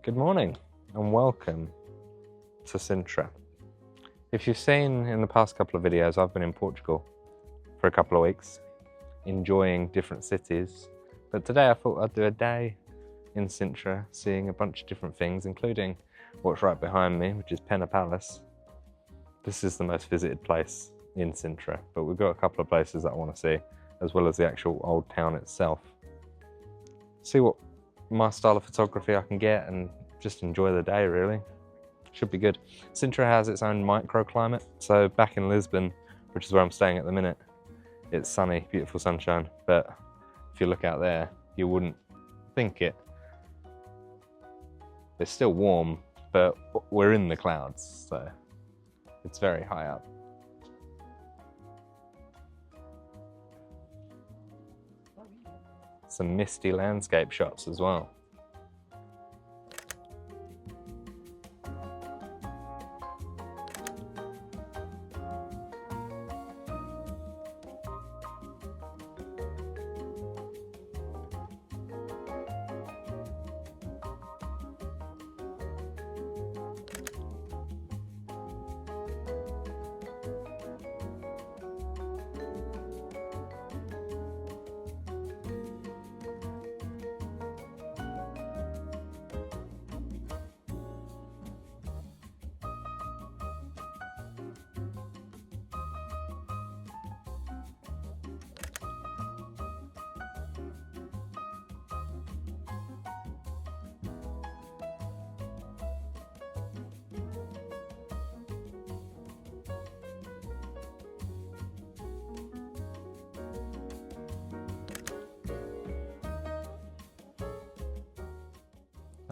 Good morning and welcome to Sintra. If you've seen in the past couple of videos, I've been in Portugal for a couple of weeks, enjoying different cities. But today I thought I'd do a day in Sintra, seeing a bunch of different things, including what's right behind me, which is Penna Palace. This is the most visited place in Sintra, but we've got a couple of places that I want to see, as well as the actual old town itself. See what my style of photography I can get and just enjoy the day, really. Should be good. Sintra has its own microclimate. So back in Lisbon, which is where I'm staying at the minute, it's sunny, beautiful sunshine. But if you look out there, you wouldn't think it. It's still warm, but we're in the clouds, so it's very high up. Some misty landscape shots as well.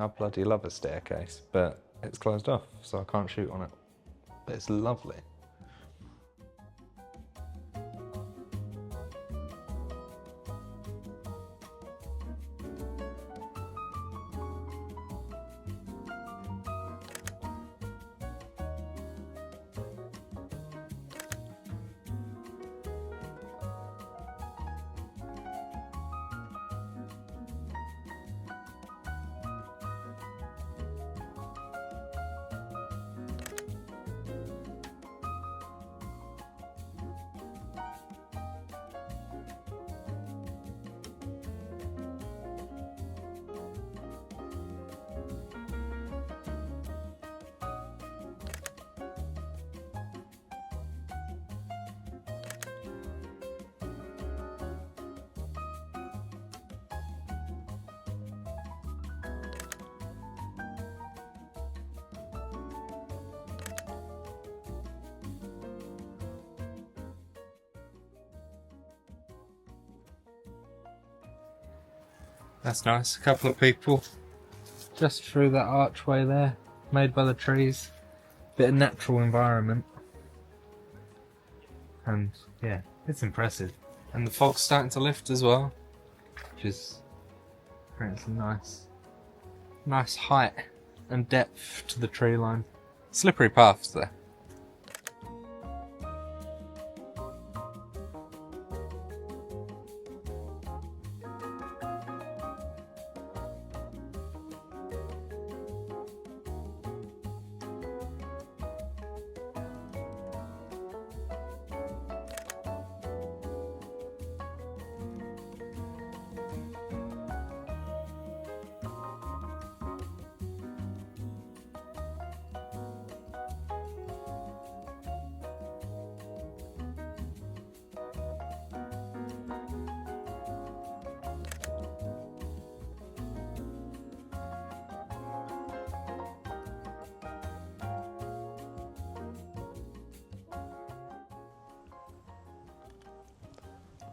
I bloody love a staircase, but it's closed off, so I can't shoot on it. But it's lovely. That's nice. A couple of people just through that archway there, made by the trees. Bit of natural environment. And yeah, it's impressive. And the fog's starting to lift as well, which is creating some nice height and depth to the tree line. Slippery paths there.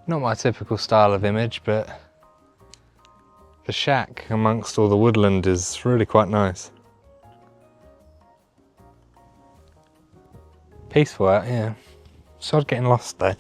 Not my typical style of image, but the shack amongst all the woodland is really quite nice. Peaceful out here. Sod getting lost though.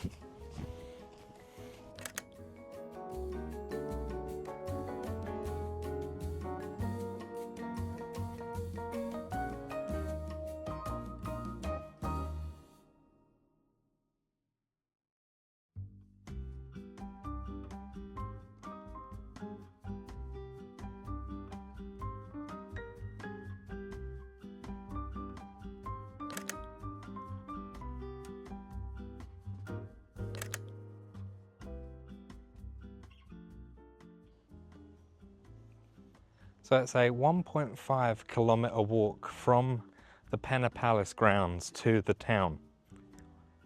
So it's a 1.5 kilometre walk from the Penna Palace grounds to the town.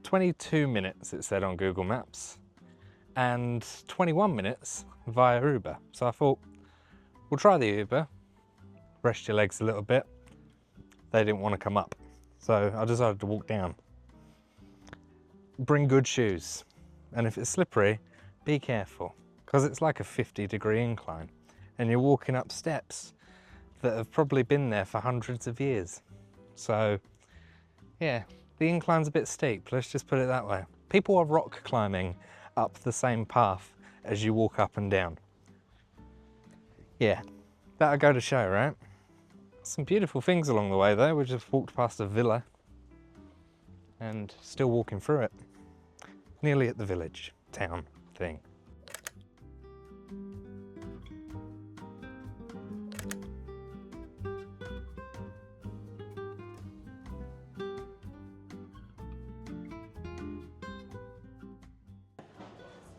22 minutes it said on Google Maps, and 21 minutes via Uber. So I thought, we'll try the Uber, rest your legs a little bit. They didn't want to come up, so I decided to walk down. Bring good shoes, and if it's slippery, be careful, because it's like a 50-degree incline, and you're walking up steps that have probably been there for hundreds of years. So yeah, the incline's a bit steep, let's just put it that way. People are rock climbing up the same path as you walk up and down. Yeah, that'll go to show, right? Some beautiful things along the way though. We just walked past a villa and still walking through it. Nearly at the village, town thing.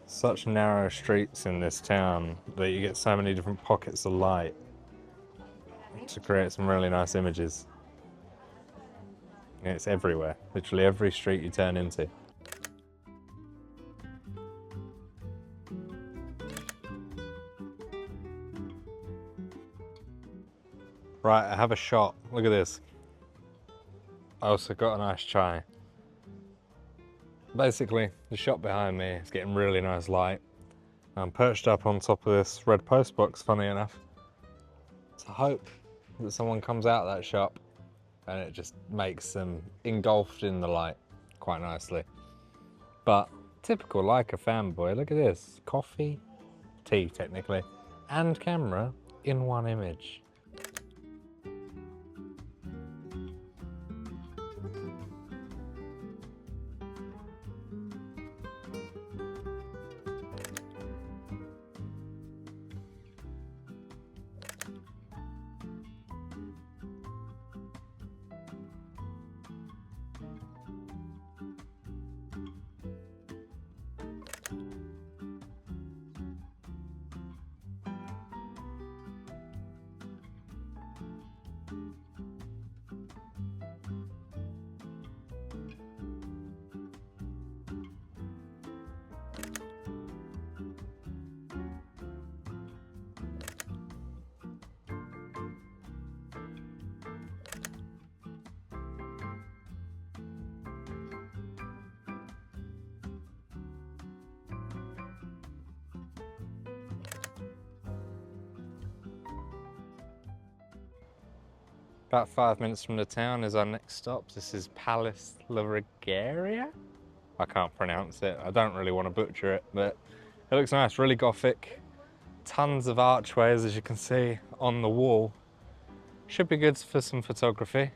Such narrow streets in this town that you get so many different pockets of light to create some really nice images. And it's everywhere, literally every street you turn into. Right, I have a shot. Look at this. I also got a nice chai. Basically, the shop behind me is getting really nice light. I'm perched up on top of this red post box, funny enough. So I hope that someone comes out of that shop and it just makes them engulfed in the light quite nicely. But typical like a fanboy, look at this. Coffee, tea technically, and camera in one image. About 5 minutes from the town is our next stop. This is Palace La Regaria? I can't pronounce it. I don't really want to butcher it, but it looks nice, really gothic. Tons of archways, as you can see, on the wall. Should be good for some photography.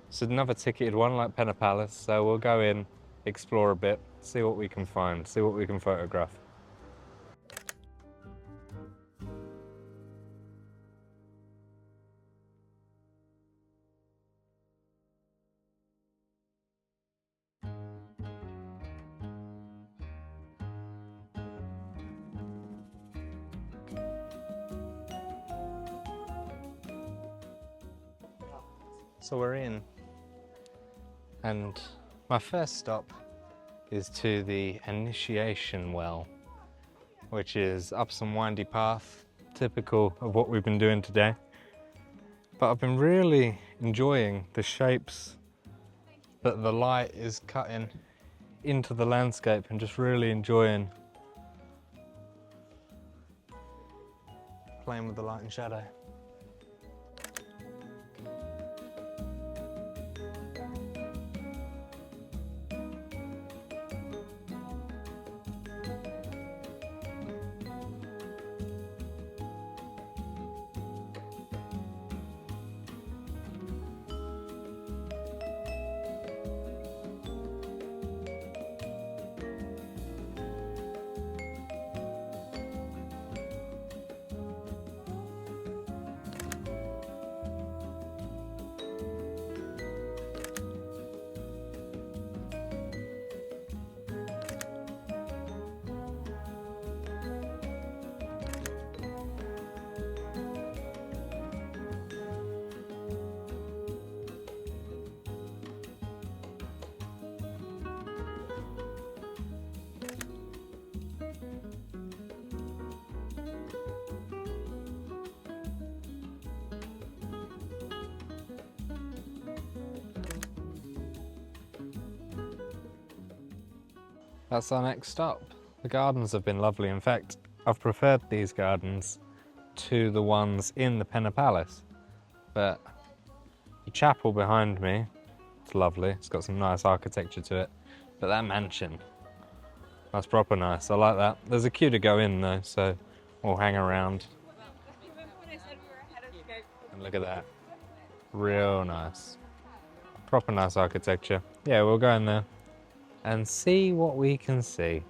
It's another ticketed one like Penna Palace, so we'll go in, explore a bit, see what we can find, see what we can photograph. So we're in, and my first stop is to the initiation well, which is up some windy path, typical of what we've been doing today. But I've been really enjoying the shapes that the light is cutting into the landscape, and just really enjoying playing with the light and shadow. that's our next stop. The gardens have been lovely. In fact, I've preferred these gardens to the ones in the Penna Palace. But the chapel behind me, it's lovely. It's got some nice architecture to it. But that mansion, that's proper nice. I like that. There's a queue to go in though, so we'll hang around. And look at that. Real nice. Proper nice architecture. Yeah, we'll go in there and see what we can see.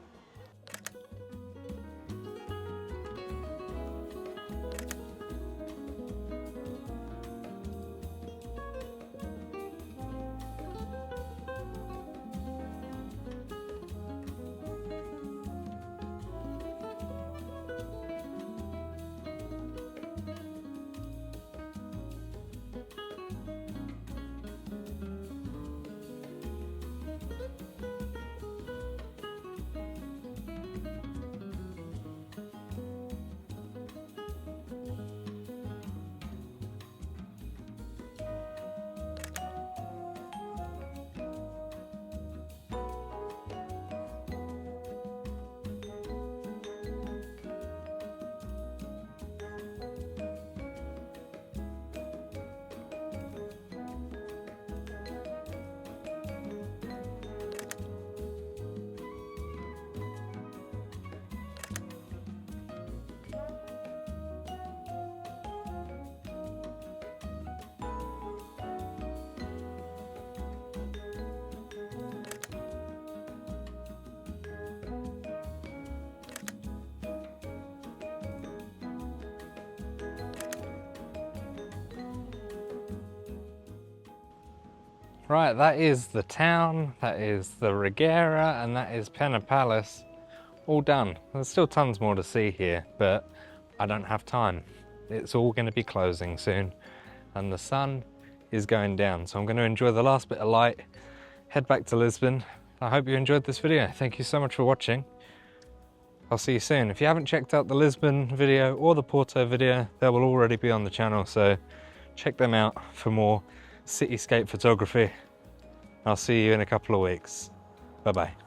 Right, that is the town, that is the Rigera, and that is Penna Palace. All done. There's still tons more to see here, but I don't have time. It's all going to be closing soon, and the sun is going down, so I'm going to enjoy the last bit of light, head back to Lisbon. I hope you enjoyed this video. Thank you so much for watching. I'll see you soon. If you haven't checked out the Lisbon video or the Porto video, they will already be on the channel, so check them out for more cityscape photography. I'll see you in a couple of weeks. Bye bye.